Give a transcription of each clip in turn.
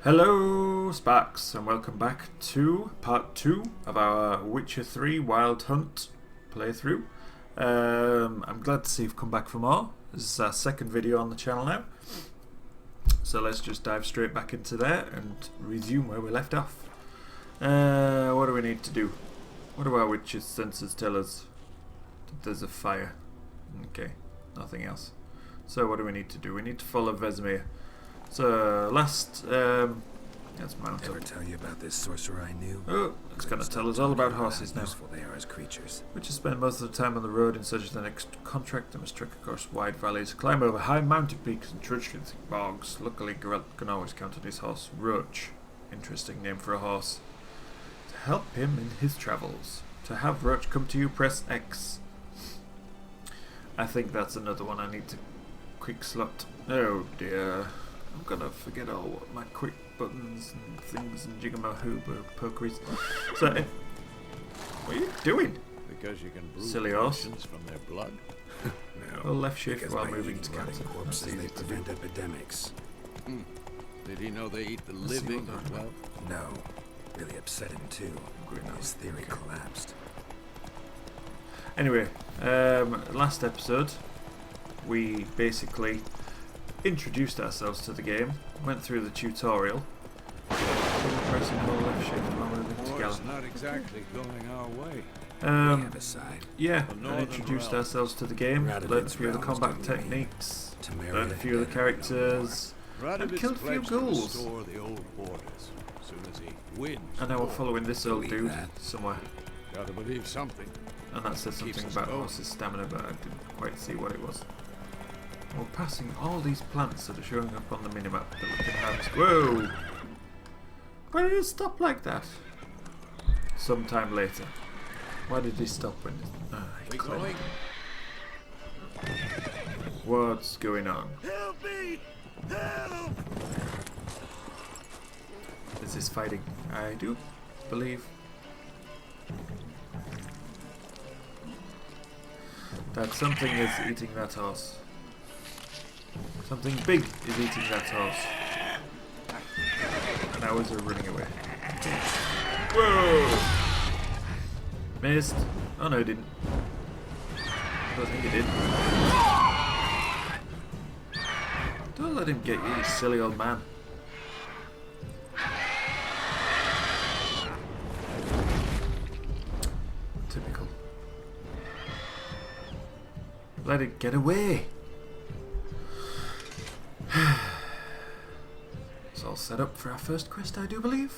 Hello Sparks, and welcome back to part 2 of our Witcher 3 Wild Hunt playthrough. I'm glad to see you've come back for more. This is our second video on the channel now. So let's just dive straight back into there and resume where we left off. What do we need to do? What do our witch's senses tell us? That there's a fire. Okay, nothing else. So what do we need to do? We need to follow Vesemir. So last, let's mount up. Ever tell you about this sorcerer I knew? Oh, it's going to tell us all about horses now. Useful they are as creatures. Witches spend most of the time on the road in search of the next contract. They must trek across wide valleys, climb over high mountain peaks, and trudge through thick bogs. Luckily, Geralt can always count on his horse, Roach. Interesting name for a horse. To help him in his travels. To have Roach come to you, press X. I think that's another one I need to quick slot. Oh dear. I'm gonna forget all my quick buttons and things and jiggamahooba pokeries. So, what are you doing? Because you can brew silly horse from their blood. No. Well, left shift Because while by moving eating to rotting counter. corpses, they prevent epidemics. Did he know they eat the Let's see living what as they're well? No. Really upset him too. His theory collapsed. Anyway, last episode we basically introduced ourselves to the game, went through the tutorial, pressing hold left shift while moving to War's gallop. not exactly going our way. We have a side. Yeah, The and northern introduced realm. ourselves to the game, learned a Radovic's few of the realms combat don't remain. techniques, Temeria learned a few of the dead and no characters, Radovic's killed a few pledged to ghouls. restore the old borders as soon as he wins. and now we're following this old Believe dude that. somewhere. Gotta believe something. And that said Keeps something us about going. horse's stamina, but I didn't quite see what it was. We're passing all these plants that are showing up on the minimap that we can harvest. Whoa! Why did it stop like that? Sometime later. Why did he stop when... We going? What's going on? Help me! Help! Is this fighting? I do believe that something is eating that horse. Something big is eating that horse. And ours are running away. Whoa! Missed. Oh no, it didn't. I don't think it did. Don't let him get you, you silly old man. Typical. Let it get away. It's all set up for our first quest, I do believe.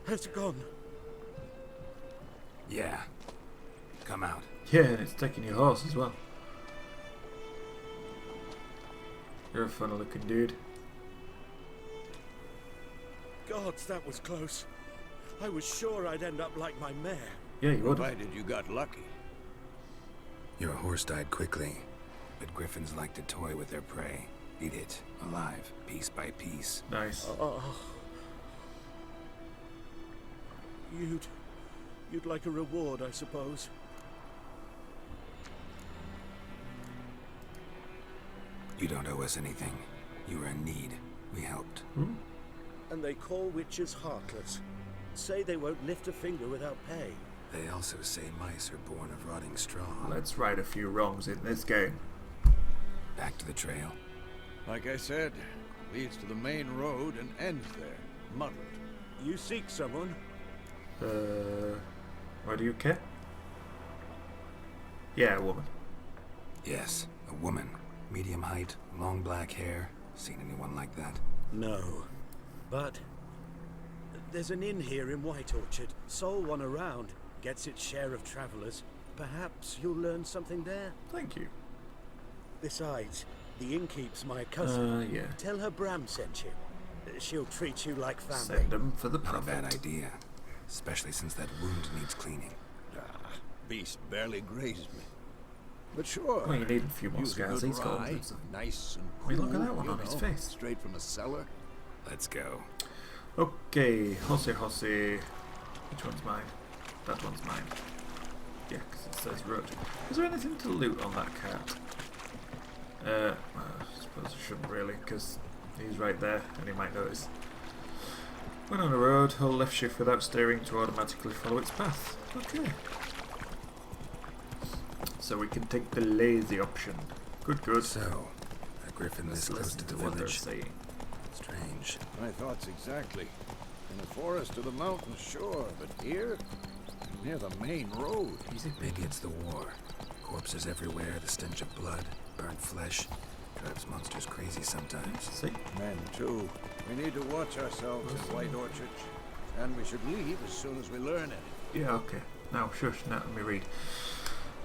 Has it gone? Yeah. Come out. Yeah, and it's taking your horse as well. You're a funny looking dude. Gods, that was close. I was sure I'd end up like my mare. Yeah, you would have. Provided you got lucky. Your horse died quickly, but griffins like to toy with their prey. Eat it, alive, piece by piece. Nice. Oh. You'd like a reward, I suppose. You don't owe us anything. You were in need. We helped. And they call witches heartless. Say they won't lift a finger without pay. They also say mice are born of rotting straw. Let's right a few wrongs in this game. Back to the trail. Like I said, leads to the main road and ends there. Muddled. You seek someone? Why do you care? Yeah, a woman. Yes, a woman. Medium height, long black hair. Seen anyone like that? No. But there's an inn here in White Orchard. Sole one around. Gets its share of travelers. Perhaps you'll learn something there. Thank you. Besides, the innkeep's my cousin. Yeah. Tell her Bram sent you. She'll treat you like family. Send them for the Not a profit. bad idea. Especially since that wound needs cleaning. Beast barely grazed me. But sure. Well, you need a few more use a scars. good He's got rye, loads of them. nice and I mean, look at cool, that one you on his know, face. Straight from a cellar. Let's go. Okay, horsey. Which one's mine? That one's mine. Yeah, because it says road. Is there anything to loot on that cart? I suppose I shouldn't really, because He's right there, and he might notice. When on a road, hold left shift without steering to automatically follow its path. Okay. So we can take the lazy option. Good, good. So, a griffin this close to the what they're village. saying. Strange. My thoughts exactly. In the forest or the mountains, sure, but here, near the main road. Easy. Maybe it's the war. Corpses everywhere, the stench of blood, burnt flesh. Drives monsters crazy sometimes. See? Men, too. We need to watch ourselves in White Orchard. And we should leave as soon as we learn anything. Yeah, okay. Now, shush, now let me read.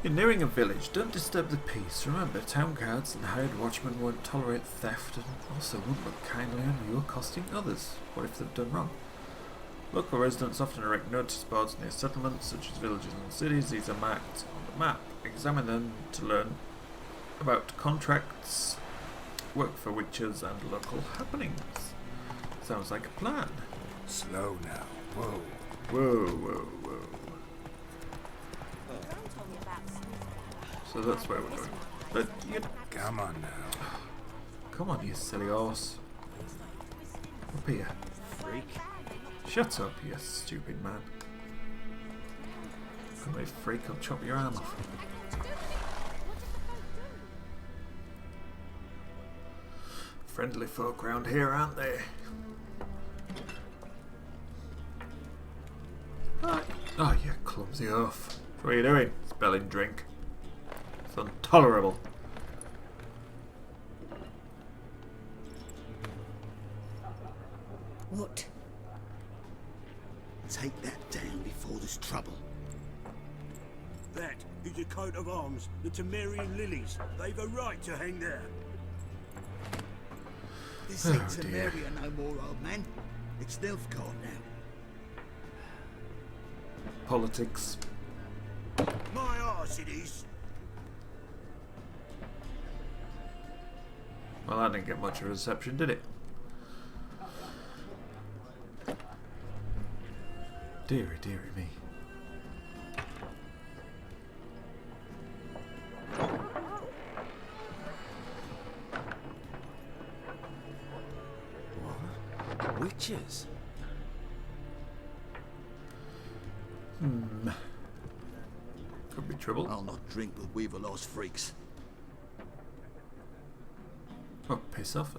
You're nearing a village. Don't disturb the peace. Remember, town guards and hired watchmen won't tolerate theft and also won't look kindly on you accosting others. What if they've done wrong? Local residents often erect notice boards near settlements, such as villages and cities. These are marked on the map. Examine them to learn about contracts, work for witches, and local happenings. Sounds like a plan. Slow now. Whoa. Whoa, whoa, whoa. So that's where we're going. But you... Come on now. Come on, you silly horse. Up here. Freak. Shut up, you stupid man. Come here, freak, I'll chop your arm off. Friendly folk round here, aren't they? Hi. Oh, you clumsy oaf. What are you doing? Spelling drink. It's intolerable. What? Take that down before there's trouble. That is a coat of arms, the Temerian lilies. They've a right to hang there. This Oh, ain't dear. Temeria no more, old man. It's Nilfgaard now. Politics. My arse it is. Well, that didn't get much of a reception, did it? Deary, deary me. What? Witches? Could be trouble. I'll not drink with Weaverlaw's freaks. Oh, piss off.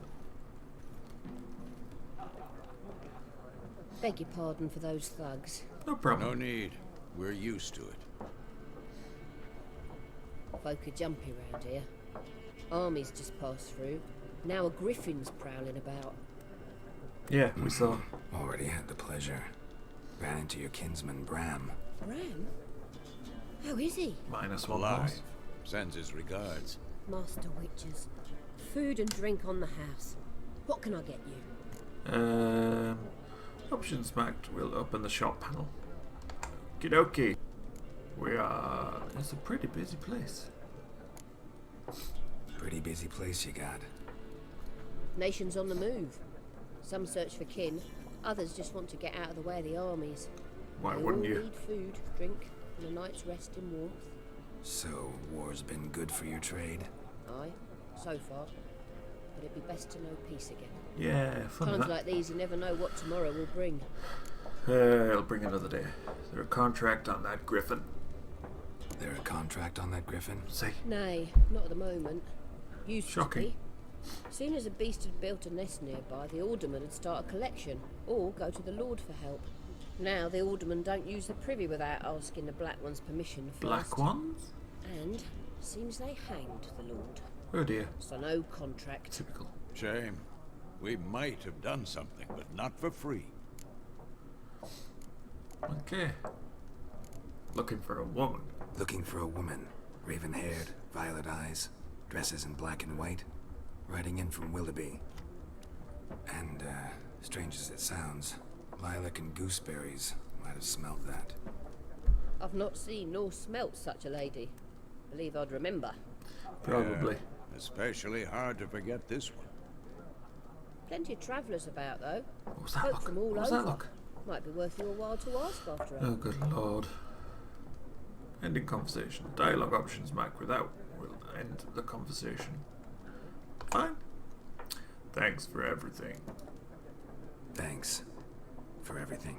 Beg your pardon for those thugs. No problem. No need. We're used to it. Folk are jumpy round here. Armies just passed through. Now a griffin's prowling about. Yeah, we saw. Already had the pleasure. Ran into your kinsman, Bram. Bram? How is he? Minus one Alive. horse. Sends his regards. Master witches. Food and drink on the house. What can I get you? Options marked will open the shop panel. Okie We are... It's a pretty busy place. Pretty busy place you got. Nations on the move. Some search for kin. Others just want to get out of the way of the armies. Why They wouldn't all you? need food, drink, and a night's rest in warmth. So, war's been good for your trade? Aye, so far. But it'd be best to know peace again. Yeah, fun Times that. like these, you never know what tomorrow will bring. It'll bring another day. Is there a contract on that griffin? There a contract on that griffin? Say, Nay, not at the moment. Used Shocking. to be. Soon as a beast had built a nest nearby, the alderman would start a collection, or go to the lord for help. Now the aldermen don't use the privy without asking the Black One's permission first. black ones? And seems they hanged the lord. Oh dear. So no contract. Typical. Shame. We might have done something, but not for free. Okay. Looking for a woman. Looking for a woman. Raven-haired, violet eyes, dresses in black and white. Riding in from Willoughby. And, strange as it sounds, lilac and gooseberries might have smelt that. I've not seen nor smelt such a lady. Believe I'd remember. Probably. Yeah, especially hard to forget this one. Plenty of travellers about, though. What was that Folk look? from all What was over. that look? Might be worth your while to ask after her. Oh, good lord. Ending conversation. Dialogue options marked without will end the conversation. Fine. Thanks for everything. Thanks for everything.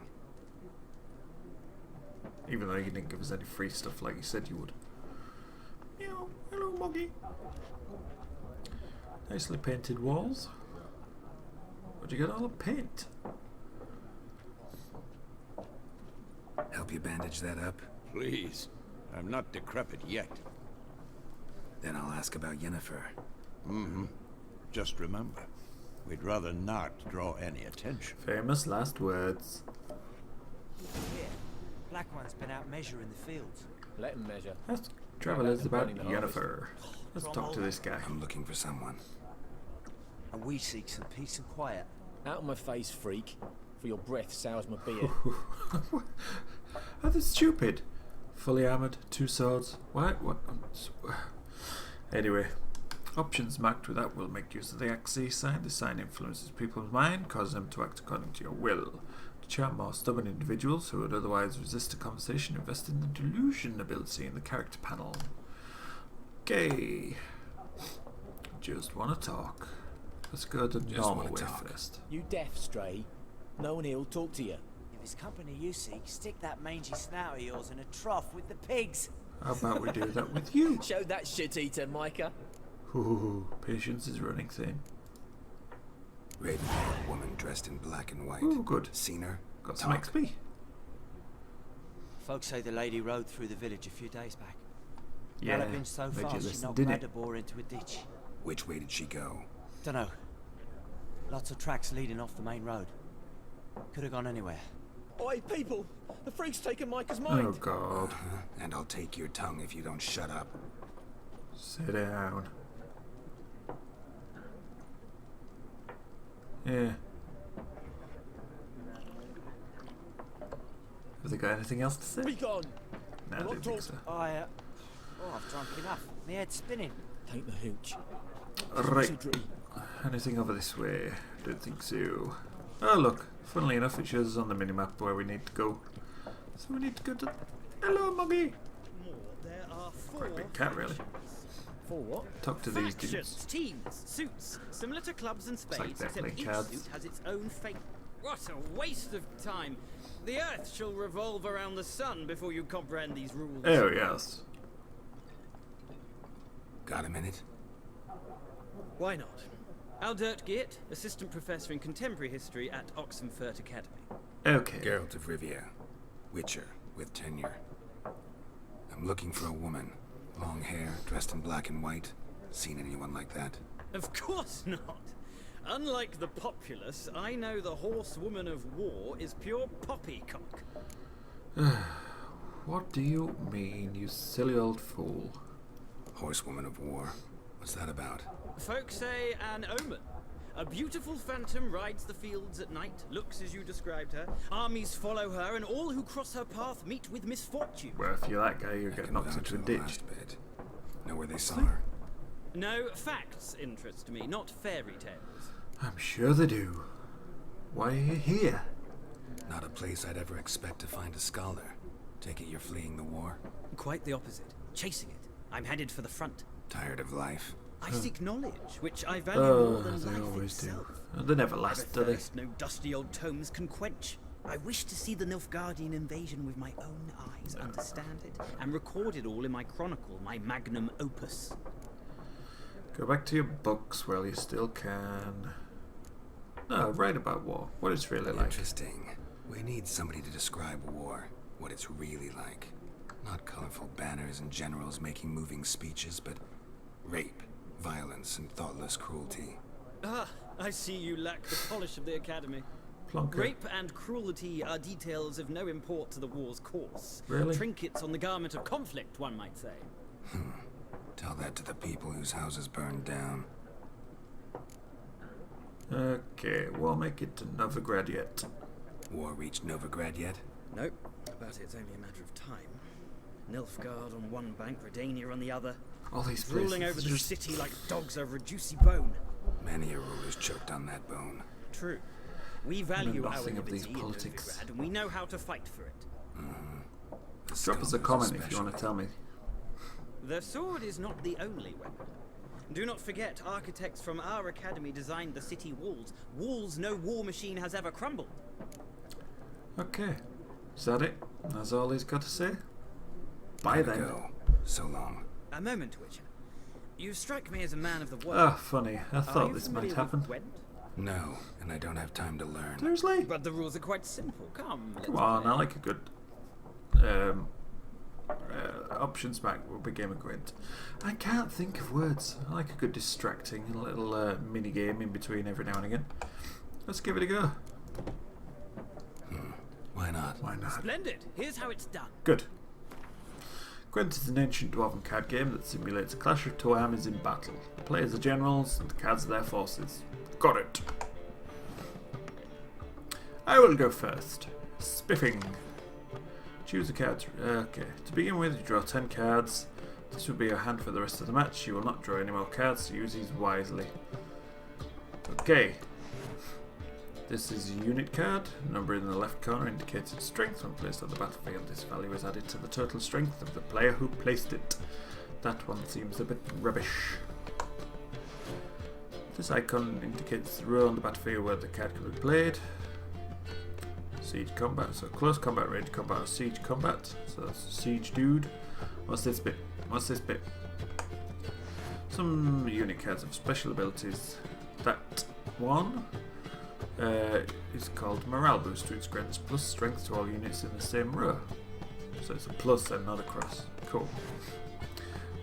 Even though you didn't give us any free stuff like you said you would. Meow. Hello, Moggy. Nicely painted walls. Where'd you get all the paint? Help you bandage that up? Please. I'm not decrepit yet. Then I'll ask about Yennefer. Mm-hmm. Just remember, we'd rather not draw any attention. Famous last words. Here, Black One's been out measuring the fields. Let him measure. Let's travellers about Running the harvest. Yennefer. Let's talk to this guy. I'm looking for someone. And we seek some peace and quiet. Out of my face, freak. For your breath sours my beer. Oh, that's stupid. Fully armoured, 2 swords. What? Anyway, options marked with that will make use of the axis sign. The sign influences people's mind, causes them to act according to your will. To charm more stubborn individuals who would otherwise resist a conversation, invest in the delusion ability in the character panel. Okay. Just want to talk. Let's go the normal way first. You deaf, Stray? No one here will talk to you. If it's company you seek, stick that mangy snout of yours in a trough with the pigs. How about we do that with you? Show that shit-eater, Micah. Ooh, patience is running thin. Raven-haired woman dressed in black and white. Ooh, good. Seen her? Got some Talk. XP. Folks say the lady rode through the village a few days back. Yeah, Well, been so made you fast she listen, knocked didn't it? Madabor into a ditch. Which way did she go? Dunno. Lots of tracks leading off the main road. Could have gone anywhere. Oi, people! The freak's taken Micah's mind. Oh god. And I'll take your tongue if you don't shut up. Sit down. Yeah. Have they got anything else to say? Be gone! No, I don't think so. I've drunk enough. My head's spinning. Take the hooch. Right. Anything over this way? Don't think so. Oh look, funnily enough it shows us on the minimap where we need to go. So we need to go to... Hello, Muggy! There are 4 Quite a big cat, really. For what? Talk to these factions, dudes. teams, suits, similar to clubs and like spades, they're except playing each cards. suit has its own fate. What a waste of time! The Earth shall revolve around the sun before you comprehend these rules. Oh, yes. Got a minute? Why not? Aldert Geert, Assistant Professor in Contemporary History at Oxenfurt Academy. Okay. Geralt of Rivia. Witcher, with tenure. I'm looking for a woman. Long hair, dressed in black and white. Seen anyone like that? Of course not! Unlike the populace, I know the horsewoman of war is pure poppycock. What do you mean, you silly old fool? Horsewoman of war. What's that about? Folk say an omen. A beautiful phantom rides the fields at night, looks as you described her. Armies follow her, and all who cross her path meet with misfortune. Well, if you're that guy, you'll I get can knocked vouch into a for the ditch. last bit. Know where they saw her? No, facts interest me, not fairy tales. I'm sure they do. Why are you here? Not a place I'd ever expect to find a scholar. Take it you're fleeing the war? Quite the opposite. Chasing it. I'm headed for the front. Tired of life? I seek knowledge, which I value Oh, more than they life always do. itself. They never last, do they? Thirst no dusty old tomes can quench. I wish to see the Nilfgaardian invasion with my own eyes, understand it, and record it all in my chronicle, my magnum opus. Go back to your books while you still can. No, write about war. What it's really like. Interesting. We need somebody to describe war. What it's really like. Not colorful banners and generals making moving speeches, but rape, violence, and thoughtless cruelty. Ah, I see you lack the polish of the Academy. Plonker. Rape and cruelty are details of no import to the war's course. Really? Trinkets on the garment of conflict, one might say. Tell that to the people whose houses burned down. Okay, we'll make it to Novigrad yet. War reached Novigrad yet? Nope, but it's only a matter of time. Nilfgaard on one bank, Redania on the other. All these places Ruling over the just... city like dogs over a juicy bone. Many a ruler's choked on that bone. True. We value our nothing of these liberty in politics. Novigrad, and we know how to fight for it. The Drop us a skull is comment if you special. want to tell me. The sword is not the only weapon. Do not forget, architects from our academy designed the city walls. Walls no war machine has ever crumbled. Okay. Is that it? That's all he's got to say? Bye Gotta then. go. So long. A moment, Witcher. You strike me as a man of the world. Ah, funny. I Are thought you this familiar might with happen. Gwent? No, and I don't have time to learn. Seriously? But the rules are quite simple. Come, let's Come on, play. I like a good options back will be Game of Gwent. I can't think of words. I like a good distracting little mini game in between every now and again. Let's give it a go. Why not? Why not? Splendid. Here's how it's done. Good. Gwent is an ancient dwarven card game that simulates a clash of two armies in battle. The players are generals and the cards are their forces. Got it. I will go first. Spiffing. Choose a card. Okay. To begin with, you draw 10 cards. This will be your hand for the rest of the match. You will not draw any more cards, so use these wisely. Okay. This is a unit card. The number in the left corner indicates its strength. When placed on the battlefield, this value is added to the total strength of the player who placed it. That one seems a bit rubbish. This icon indicates the row on the battlefield where the card can be played. Siege combat, so close combat, range combat, or siege combat. So that's a siege dude. What's this bit? What's this bit? Some unit cards have special abilities. That one is called Morale Boost, which grants plus strength to all units in the same row. So it's a plus and not a cross. Cool.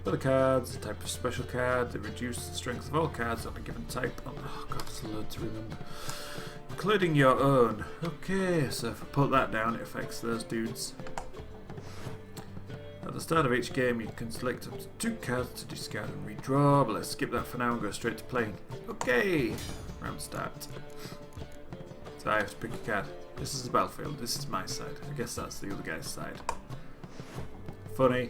Other cards, a type of special card that reduces the strength of all cards on a given type. Oh god, it's a load to remember. Including your own. Okay, so if I put that down, it affects those dudes. At the start of each game, you can select up to 2 cards to discard and redraw, but let's skip that for now and go straight to playing. Okay, round start. So I have to pick a card. This is the battlefield, this is my side. I guess that's the other guy's side. Funny.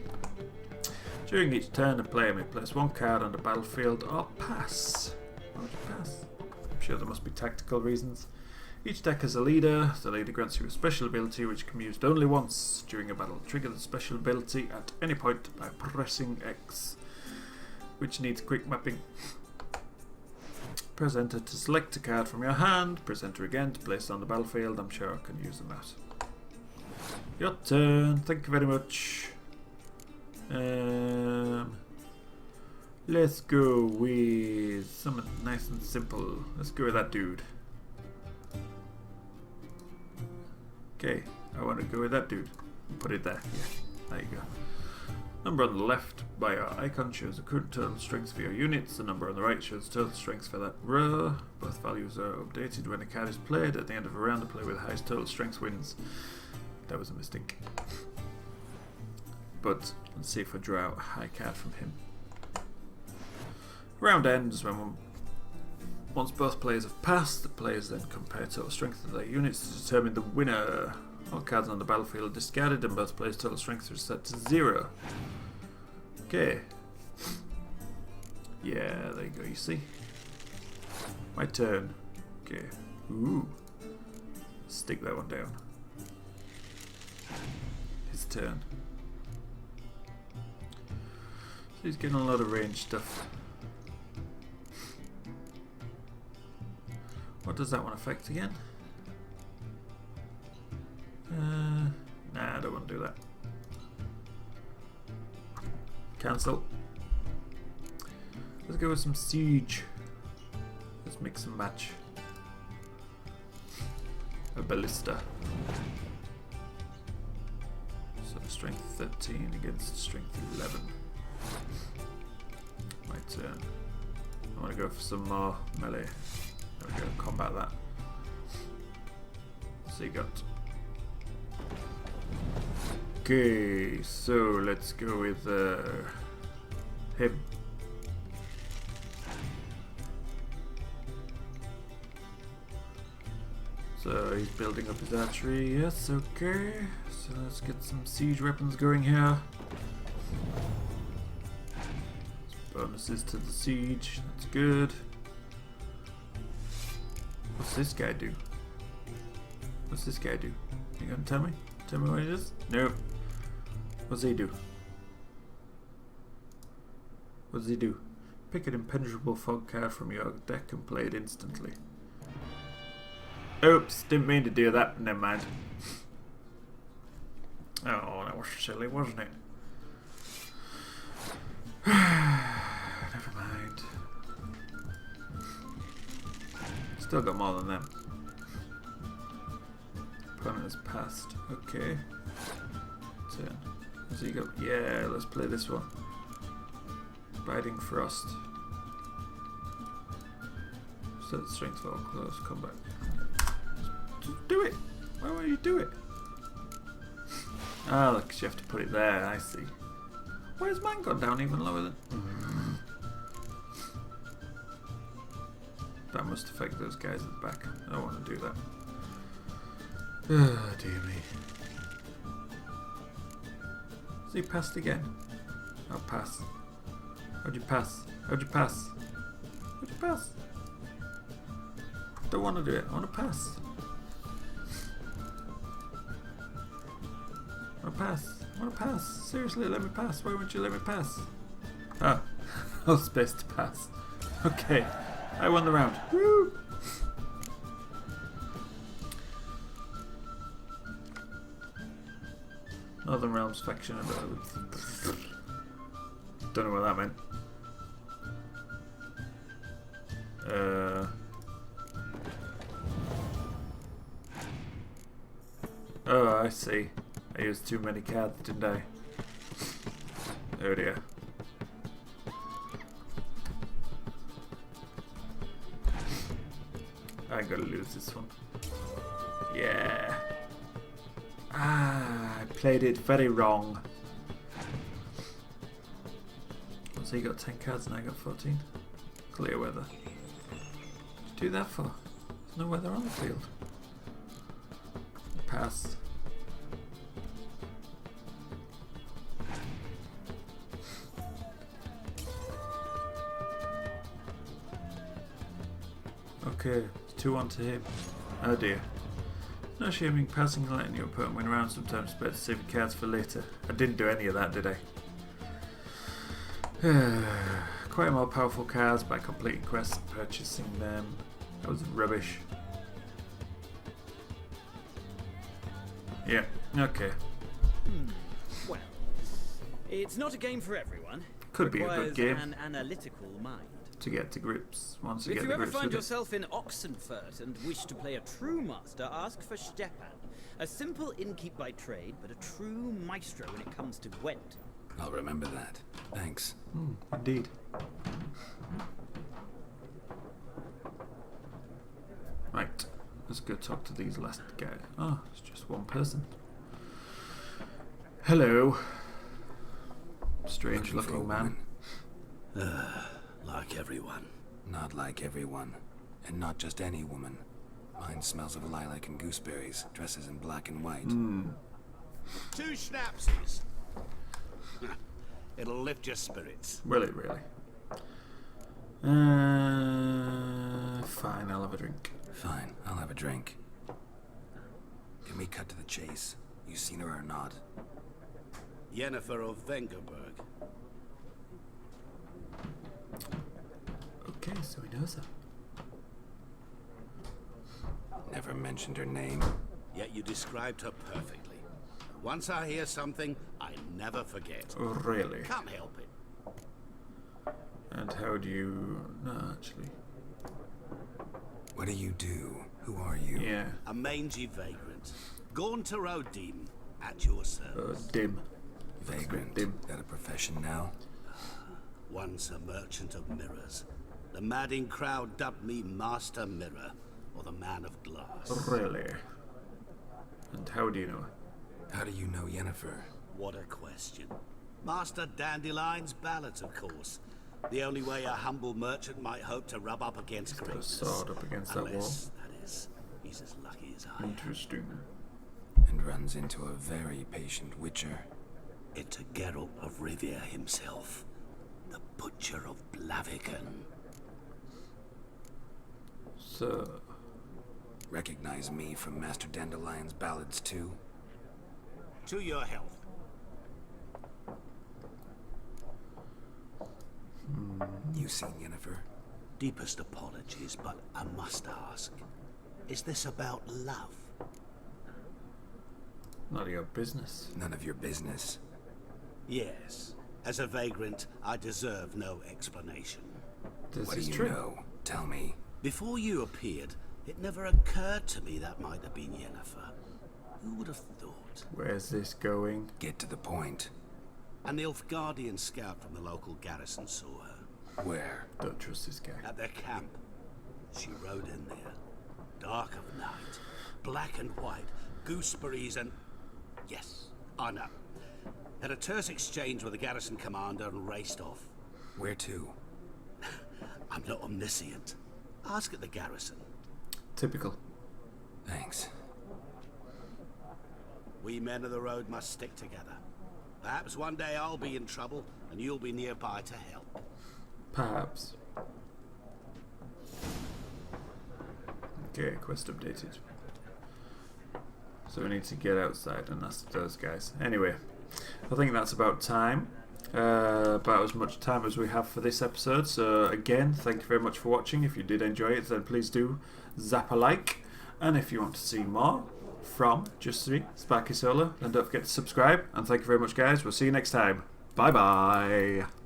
During each turn, a player may place 1 card on the battlefield or pass. Why would you pass? I'm sure there must be tactical reasons. Each deck has a leader. The leader grants you a special ability which can be used only once during a battle. Trigger the special ability at any point by pressing X, which needs quick mapping. Press enter to select a card from your hand. Press enter again to place it on the battlefield. I'm sure I can use that. Your turn. Thank you very much. Let's go with something nice and simple. Let's go with that dude. Okay, I want to go with that dude. Put it there. Yeah, there you go. Number on the left by your icon shows the current total strength for your units. The number on the right shows total strength for that row. Both values are updated when a card is played. At the end of a round, the player with the highest total strength wins. That was a mistake. But let's see if I draw out a high card from him. Round ends when once both players have passed, the players then compare total strength of their units to determine the winner. All cards on the battlefield are discarded and both players' total strength is set to 0. Okay. Yeah, there you go, you see. My turn. Okay. Ooh. Stick that one down. His turn. So he's getting a lot of range stuff. What does that one affect again? Nah, I don't want to do that. Cancel. Let's go with some siege. Let's mix and match. A ballista. So strength 13 against strength 11. My turn. I want to go for some more melee. There we go, combat that. So you got. Okay, so let's go with him. So he's building up his archery, yes, okay. So let's get some siege weapons going here. Bonuses to the siege, that's good. What's this guy do? What's this guy do? You gonna tell me? Tell me what it is? Nope. What's he do? What does he do? Pick an impenetrable fog card from your deck and play it instantly. Oops, didn't mean to do that. Never mind. Oh, that was silly, wasn't it? Never mind. Still got more than them. Opponent has passed. Okay. Turn. Has he got? Yeah, let's play this one. Biding Frost. Set strength for all close combat. Just do it! Why won't you do it? Ah, look, you have to put it there, I see. Why has mine gone down even lower than... That must affect those guys at the back. I don't want to do that. Oh, dear me. Has he passed again? I'll pass. How'd you pass? How'd you pass? How'd you pass? Don't want to do it. I want to pass. I want to pass. I want to pass. Seriously, let me pass. Why won't you let me pass? Ah, no space to pass. Okay, I won the round. Woo! Northern Realms faction. Don't know what that meant. Oh, I see. I used too many cards, didn't I? Oh dear. I'm gonna lose this one. Yeah. Ah, I played it very wrong. So you got 10 cards and I got 14. Clear weather. What'd you do that for? There's no weather on the field. Pass. Okay, 2-1 to him. Oh dear. No shaming, passing and letting your opponent win around sometimes, better to save your cards for later. I didn't do any of that, did I? Acquire more powerful cards by completing quests and purchasing them. That was rubbish. Yeah, okay. Well, it's not a game for everyone. Could be a good game. An analytical mind. To get to grips. Once you If get you to ever grips find with it. yourself in Oxenfurt and wish to play a true master, ask for Stepan. A simple innkeep by trade, but a true maestro when it comes to Gwent. I'll remember that. Thanks. Indeed. Right, let's go talk to these last guys. Oh, it's just one person. Hello. Strange Looking for a looking man. woman. Like everyone. Not like everyone. And not just any woman. Mine smells of lilac and gooseberries, dresses in black and white. 2 schnapsies. It'll lift your spirits. Will it really? Fine, I'll have a drink. Fine, I'll have a drink. Can we cut to the chase? You seen her or not? Yennefer of Vengerberg. Okay, so he knows her. Never mentioned her name. Yet you described her perfectly. Once I hear something, I never forget. Really? Can't help it. And how do you... No, actually. What do you do? Who are you? Yeah. A mangy vagrant. Gone to Rodim, at your service. Dim. Vagrant. Dim. That a profession now? Once a merchant of mirrors. The madding crowd dubbed me Master Mirror, or the Man of Glass. Really? And how do you know her? How do you know Yennefer? What a question. Master Dandelion's ballads, of course. The only way a humble merchant might hope to rub up against Got a greatness. sword up against that wall. Unless, that is, he's as lucky as I am. Interesting. And runs into a very patient witcher. Into Geralt of Rivia himself. The Butcher of Blaviken. So... Recognize me from Master Dandelion's ballads too? To your health. You seen Yennefer? Deepest apologies, but I must ask. Is this about love? None of your business. None of your business. Yes. As a vagrant, I deserve no explanation. This What is do you true. know? Tell me. Before you appeared, it never occurred to me that might have been Yennefer. Who would have thought? Where's this going? Get to the point. An Nilfgaardian scout from the local garrison saw her. Where? Don't trust this guy. At their camp. She rode in there. Dark of night. Black and white. Gooseberries and... Yes, I know. Had a terse exchange with the garrison commander and raced off. Where to? I'm not omniscient. Ask at the garrison. Typical. Thanks. We men of the road must stick together. Perhaps one day I'll be in trouble and you'll be nearby to help. Perhaps. Okay, quest updated. So we need to get outside and ask those guys. Anyway, I think that's about time. About as much time as we have for this episode. So again, thank you very much for watching. If you did enjoy it, then please do zap a like. And if you want to see more from Just 3 Sparky Solo, then don't forget to subscribe. And thank you very much, guys. We'll see you next time. Bye bye.